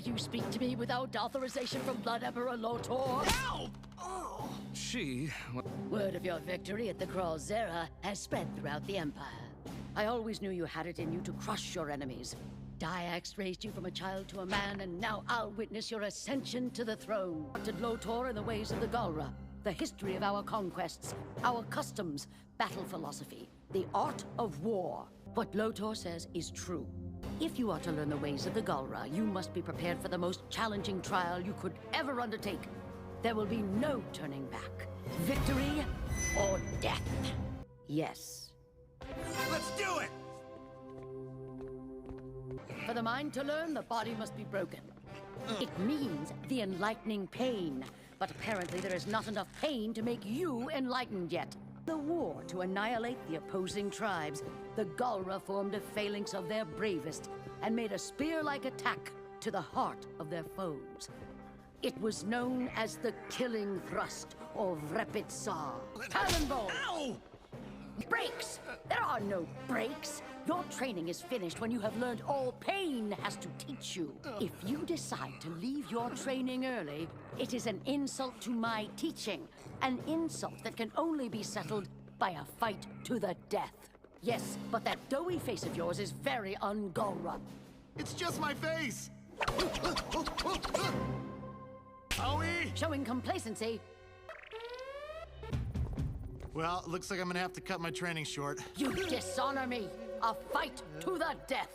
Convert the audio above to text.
you speak to me without authorization from Blood Emperor Lotor? Help! Oh. Word of your victory at the Crawl Zera has spread throughout the Empire. I always knew you had it in you to crush your enemies. Dayaks raised you from a child to a man, and now I'll witness your ascension to the throne. Did Lotor in the ways of the Galra, the history of our conquests, our customs, battle philosophy, the art of war. What Lotor says is true. If you are to learn the ways of the Galra, you must be prepared for the most challenging trial you could ever undertake. There will be no turning back. Victory or death. Yes. Let's do it! For the mind to learn, the body must be broken. It means the enlightening pain. But apparently there is not enough pain to make you enlightened yet. The war to annihilate the opposing tribes, the Galra formed a phalanx of their bravest and made a spear-like attack to the heart of their foes. It was known as the Killing Thrust, or Vrepitsar. Talonbolt! Ow! Breaks! There are no breaks! Your training is finished when you have learned all pain has to teach you. If you decide to leave your training early, it is an insult to my teaching. An insult that can only be settled by a fight to the death. Yes, but that doughy face of yours is very un-Galra. It's just my face! Owie! Showing complacency. Well, looks like I'm gonna have to cut my training short. You dishonor me. A fight to the death.